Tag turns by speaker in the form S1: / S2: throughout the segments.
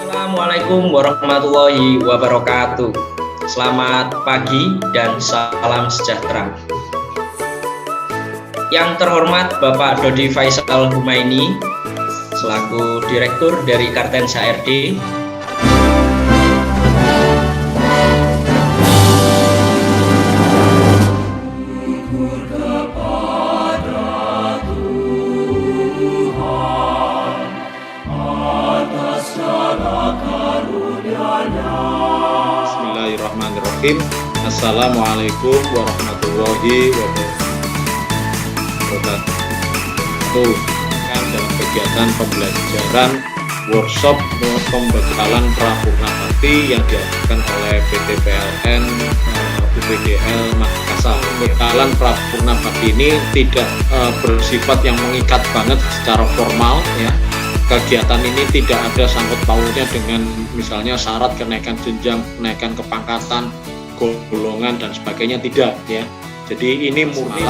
S1: Assalamualaikum warahmatullahi wabarakatuh. Selamat pagi dan salam sejahtera. Yang terhormat Bapak Dodi Faisal Humaini selaku Direktur dari Kartens HRD.
S2: Bismillahirrahmanirrahim. Assalamualaikum warahmatullahi wabarakatuh. Dalam kegiatan pembelajaran workshop pembekalan Prapurna Bakti yang dilakukan oleh PT PLN UPDL Makassar. Pembekalan Prapurna Bakti ini tidak bersifat yang mengikat banget secara formal ya. Kegiatan ini tidak ada sangkut pautnya dengan misalnya syarat kenaikan jenjang, kenaikan kepangkatan, golongan dan sebagainya, tidak ya. Jadi ini murni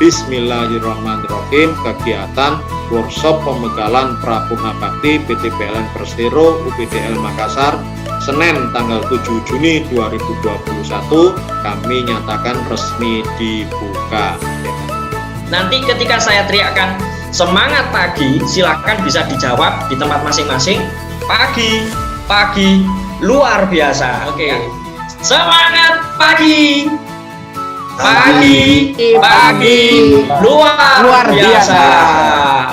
S2: Bismillahirrahmanirrahim, kegiatan workshop pembekalan Prapurna Bakti PT PLN Persero UPDL Makassar, Senin tanggal 7 Juni 2021 kami nyatakan resmi dibuka.
S1: Nanti ketika saya teriakkan semangat pagi, silakan bisa dijawab di tempat masing-masing. Pagi, luar biasa. Oke. Semangat pagi. Pagi, luar biasa.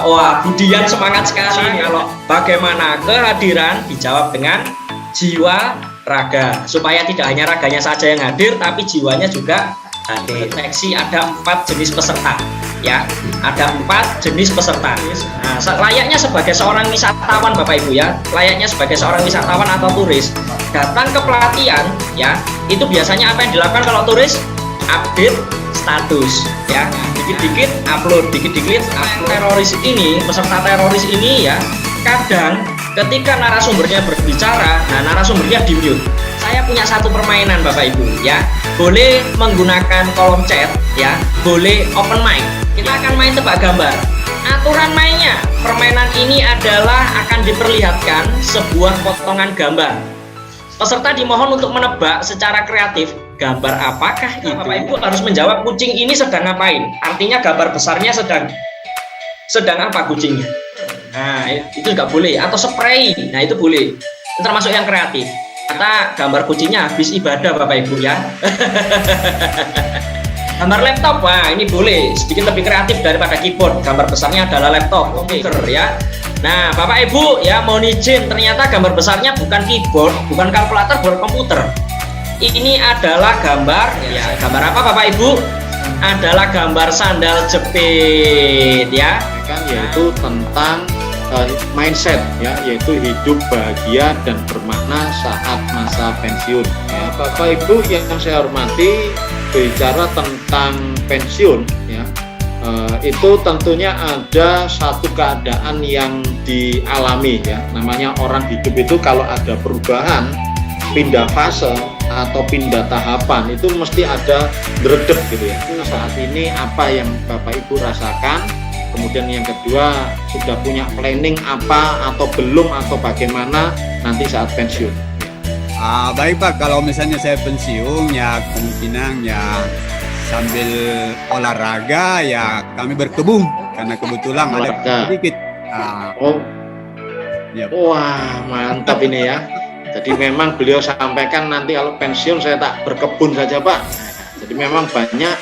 S1: Wah, Budian semangat sekali. Kalau bagaimana kehadiran dijawab dengan jiwa raga, supaya tidak hanya raganya saja yang hadir, tapi jiwanya juga hadir. Deteksi ada 4 jenis peserta. Ya, ada 4 jenis peserta. Nah, layaknya sebagai seorang wisatawan Bapak Ibu ya, layaknya sebagai seorang wisatawan atau turis datang ke pelatihan ya, itu biasanya apa yang dilakukan kalau turis? Update status ya, dikit-dikit upload, dikit-dikit upload. Teroris ini, peserta teroris ini ya, kadang ketika narasumbernya berbicara, nah narasumbernya di mute. Saya punya satu permainan Bapak Ibu ya, boleh menggunakan kolom chat ya, boleh open mic. Kita akan main tebak gambar. Aturan mainnya, permainan ini adalah akan diperlihatkan sebuah potongan gambar. Peserta dimohon untuk menebak secara kreatif gambar apakah itu. Bapak Ibu harus menjawab kucing ini sedang ngapain. Artinya gambar besarnya sedang apa kucingnya. Nah itu nggak boleh. Atau spray, nah itu boleh. Itu termasuk yang kreatif. Kata gambar kucingnya habis ibadah Bapak Ibu ya. Gambar laptop, wah ini boleh, sedikit lebih kreatif daripada keyboard. Gambar besarnya adalah laptop, komputer ya. Nah Bapak Ibu ya, mohon izin, ternyata gambar besarnya bukan keyboard, bukan kalkulator, bukan komputer. Ini adalah gambar, ya gambar apa Bapak Ibu? Adalah gambar sandal jepit ya.
S2: Kan yaitu tentang mindset ya, yaitu hidup bahagia dan bermakna saat masa pensiun ya. Bapak Ibu yang saya hormati, bicara tentang pensiun ya, itu tentunya ada satu keadaan yang dialami ya, namanya orang hidup itu kalau ada perubahan, pindah fase atau pindah tahapan itu mesti ada dredeg gitu ya. Saat ini apa yang Bapak Ibu rasakan, kemudian yang kedua sudah punya planning apa atau belum, atau bagaimana nanti saat pensiun.
S3: Baik Pak, kalau misalnya saya pensiun ya kemungkinan ya sambil olahraga ya kami berkebun karena kebetulan ada sedikit.
S2: Ya. Wah mantap ini ya. Jadi memang beliau sampaikan nanti kalau pensiun saya tak berkebun saja Pak. Jadi memang banyak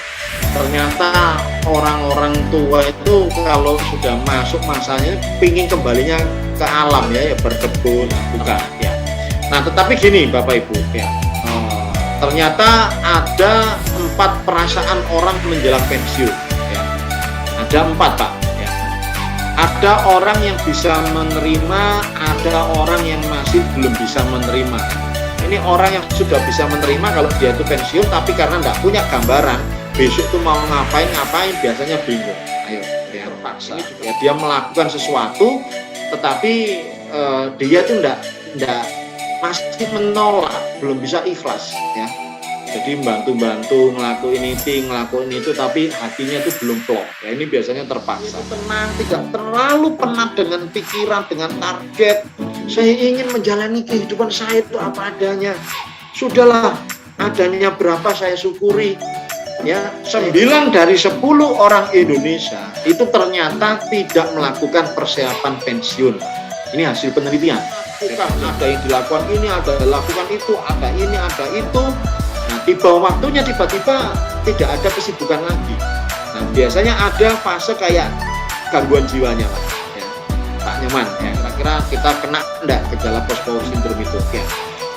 S2: ternyata orang-orang tua itu kalau sudah masuk masanya pingin kembalinya ke alam ya, berkebun bukan ya. Nah tetapi gini Bapak Ibu ya, ternyata ada 4 perasaan orang menjelang pensiun ya. Ada 4 Pak ya. Ada orang yang bisa menerima, ada orang yang masih belum bisa menerima. Ini orang yang sudah bisa menerima kalau dia itu pensiun, tapi karena tidak punya gambaran besok itu mau ngapain biasanya bingung. Ayo dia terpaksa ya, dia melakukan sesuatu tetapi dia itu tidak masih menolak, belum bisa ikhlas ya. Jadi bantu ngelakuin itu tapi hatinya itu belum plong ya, ini biasanya terpaksa. Tenang, tidak terlalu penat dengan pikiran, dengan target, saya ingin menjalani kehidupan saya itu apa adanya. Sudahlah, adanya berapa saya syukuri. Ya, 9 dari 10 orang Indonesia itu ternyata tidak melakukan persiapan pensiun. Ini hasil penelitian. Ada yang dilakukan ini, ada yang dilakukan itu, ada ini, ada itu. Nah, tiba waktunya tiba-tiba tidak ada kesibukan lagi. Nah, biasanya ada fase kayak gangguan jiwanya, Pak. Ya, Pak Nyoman, ya, kira-kira kita kena enggak gejala post power syndrome itu? Ya.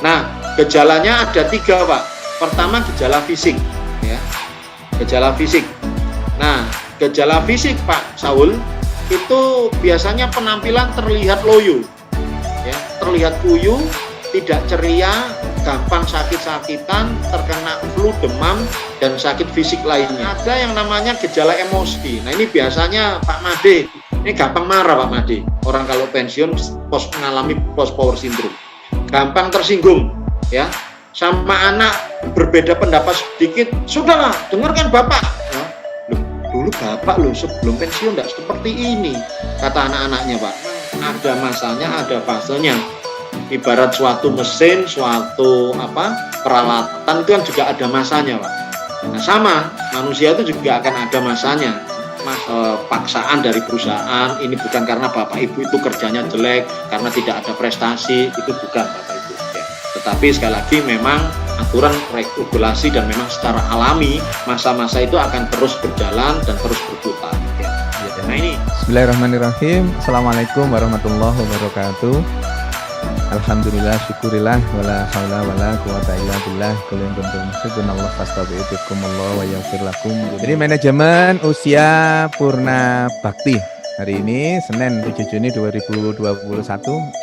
S2: Nah, gejalanya ada 3, Pak. Pertama, gejala fisik, ya. Gejala fisik. Nah, gejala fisik, Pak Saul, itu biasanya penampilan terlihat loyo, ya, terlihat kuyu, tidak ceria, gampang sakit-sakitan, terkena flu, demam, dan sakit fisik lainnya. Ada yang namanya gejala emosi. Nah, ini biasanya Pak Made, ini gampang marah Pak Made. Orang kalau pensiun mengalami post power syndrome, gampang tersinggung, ya. Sama anak berbeda pendapat sedikit, sudahlah, dengarkan bapak. Nah, dulu bapak loh sebelum pensiun tidak seperti ini, kata anak-anaknya, Pak. Ada masanya, ada fasenya. Ibarat suatu mesin, suatu peralatan itu kan juga ada masanya, Pak. Nah, sama manusia itu juga akan ada masanya. Paksaan dari perusahaan ini bukan karena bapak ibu itu kerjanya jelek, karena tidak ada prestasi, itu bukan bapak ibu. Ya. Tetapi sekali lagi memang aturan regulasi dan memang secara alami masa-masa itu akan terus berjalan dan terus berputar. Ya. Nah ini.
S4: Bismillahirrahmanirrahim. Assalamualaikum warahmatullahi wabarakatuh. Alhamdulillah, syukurillah, wala haula wala quwata illa billah. Kalian kuntum subhanallah fastaghfirukumullah wa yaghfir lakum. Jadi manajemen usia purna bakti hari ini Senin 7 Juni 2021.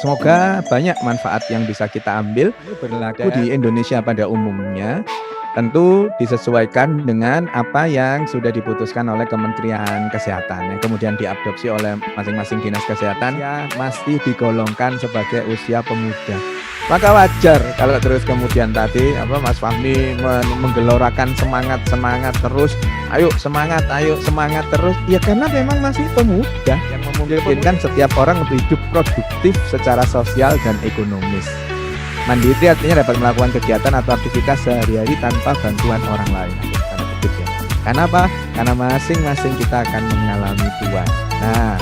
S4: Semoga banyak manfaat yang bisa kita ambil berlaku di Indonesia pada umumnya. Tentu disesuaikan dengan apa yang sudah diputuskan oleh Kementerian Kesehatan yang kemudian diadopsi oleh masing-masing dinas kesehatan ya masih digolongkan sebagai usia pemuda. Maka wajar kalau terus kemudian tadi Mas Fahmi menggelorakan semangat terus, ayo semangat terus. Ya karena memang masih pemuda yang memungkinkan setiap orang untuk hidup produktif secara sosial dan ekonomis. Mandiri artinya dapat melakukan kegiatan atau aktivitas sehari-hari tanpa bantuan orang lain. Karena apa? Karena masing-masing kita akan mengalami tua. Nah,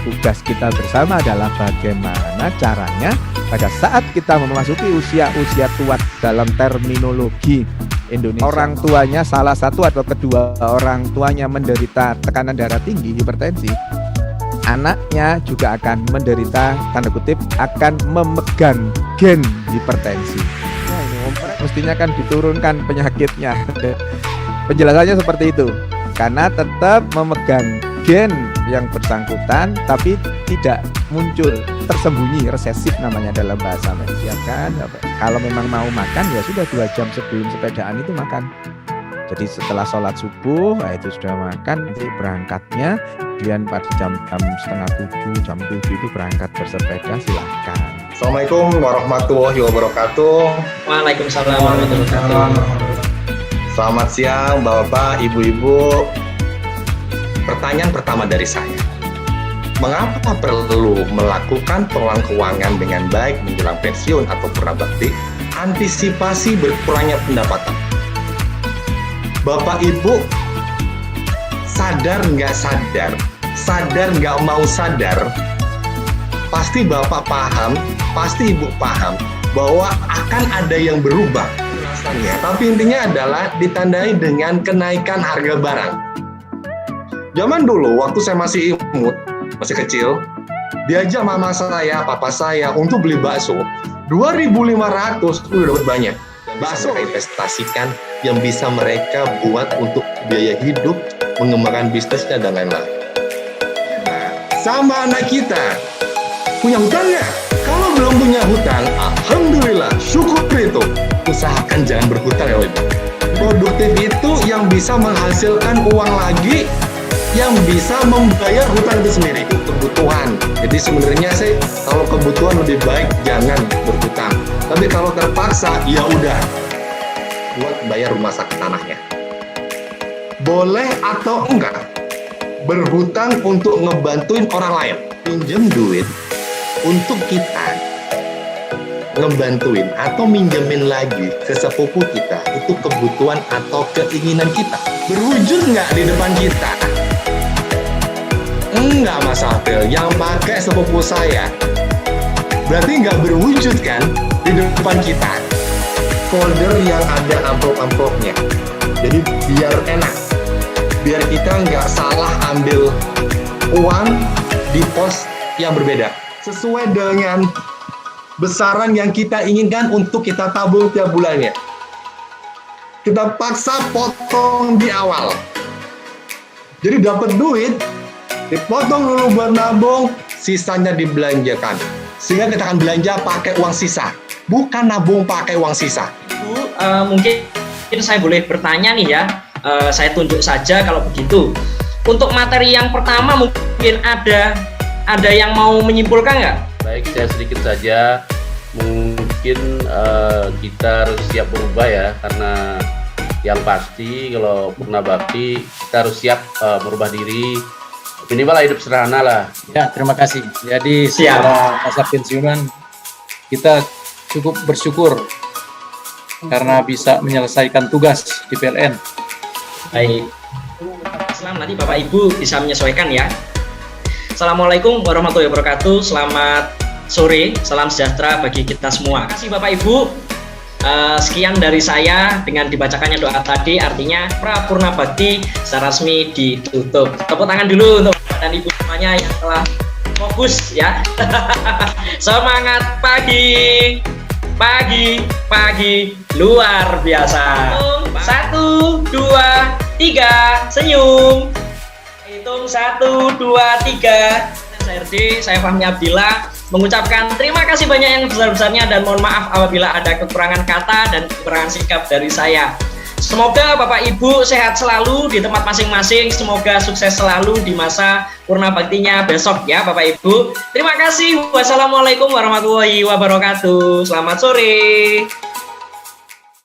S4: tugas kita bersama adalah bagaimana caranya pada saat kita memasuki usia tua dalam terminologi Indonesia. Orang tuanya salah satu atau kedua orang tuanya menderita tekanan darah tinggi, hipertensi. Anaknya juga akan menderita, tanda kutip, akan memegang gen hipertensi. Nah, ini mestinya kan diturunkan penyakitnya. Penjelasannya seperti itu. Karena tetap memegang gen yang bersangkutan, tapi tidak muncul, tersembunyi, resesif namanya dalam bahasa medis. Kan? Kalau memang mau makan, ya sudah 2 jam sebelum sepedaan itu makan. Jadi setelah sholat subuh, itu sudah makan, nanti berangkatnya, kemudian pada jam 6:30, jam 7 itu berangkat bersepeda, silahkan.
S5: Assalamualaikum warahmatullahi wabarakatuh.
S1: Waalaikumsalam warahmatullahi wabarakatuh.
S5: Selamat siang Bapak, Ibu-ibu. Pertanyaan pertama dari saya, mengapa perlu melakukan pengelolaan keuangan dengan baik menjelang pensiun atau purna bakti? Antisipasi berkurangnya pendapatan. Bapak Ibu sadar nggak sadar nggak mau sadar, pasti Bapak paham, pasti Ibu paham bahwa akan ada yang berubah. Tapi intinya adalah ditandai dengan kenaikan harga barang. Zaman dulu waktu saya masih imut, masih kecil, diajak mama saya, papa saya untuk beli bakso, 2.500 udah dapat banyak. Bakso investasikan yang bisa mereka buat untuk biaya hidup, mengembangkan bisnisnya dan lain-lain. Nah, sama anak kita punya hutang nggak? Kalau belum punya hutang, alhamdulillah, syukur itu. Usahakan jangan berhutang ya Ibu. Produktif itu yang bisa menghasilkan uang lagi, yang bisa membayar hutang itu sendiri, itu kebutuhan. Jadi sebenarnya sih kalau kebutuhan lebih baik jangan berhutang. Tapi kalau terpaksa ya udah buat bayar rumah sakit tanahnya. Boleh atau enggak berhutang untuk ngebantuin orang lain, pinjam duit untuk kita ngebantuin atau minjemin lagi ke sepupu kita itu kebutuhan atau keinginan kita. Berwujud nggak di depan kita? Enggak, Mas Afil. Yang pakai sepupu saya berarti nggak berwujud kan di depan kita. Folder yang ada amplop-amplopnya. Jadi biar enak, biar kita nggak salah ambil uang di pos yang berbeda. Sesuai dengan besaran yang kita inginkan untuk kita tabung tiap bulannya. Kita paksa potong di awal. Jadi dapat duit, dipotong dulu buat nabung, sisanya dibelanjakan. Sehingga kita akan belanja pakai uang sisa, bukan nabung pakai uang sisa.
S1: Bu, mungkin saya boleh bertanya nih ya, saya tunjuk saja kalau begitu. Untuk materi yang pertama mungkin ada yang mau menyimpulkan nggak?
S6: Baik, saya sedikit saja. Mungkin kita harus siap berubah ya, karena yang pasti kalau purna bakti kita harus siap merubah diri. Minimal hidup sederhana lah.
S7: Ya, terima kasih. Jadi secara masa pensiunan kita cukup bersyukur karena bisa menyelesaikan tugas di PLN.
S1: Baik. Islam nanti Bapak Ibu bisa menyesuaikan ya. Assalamualaikum warahmatullahi wabarakatuh. Selamat sore, salam sejahtera bagi kita semua. Terima kasih Bapak Ibu. Sekian dari saya dengan dibacakannya doa tadi, artinya Prapurna Bakti secara resmi ditutup. Tepuk tangan dulu untuk Bapak dan Ibu semuanya yang telah fokus ya. Semangat pagi luar biasa. 1, 2, 3 senyum. Hitung 1, 2, 3. Saya RD, saya Fahmi Abdillah mengucapkan terima kasih banyak yang besar-besarnya dan mohon maaf apabila ada kekurangan kata dan kekurangan sikap dari saya. Semoga Bapak Ibu sehat selalu di tempat masing-masing. Semoga sukses selalu di masa purna baktinya besok ya Bapak Ibu. Terima kasih. Wassalamualaikum warahmatullahi wabarakatuh. Selamat sore.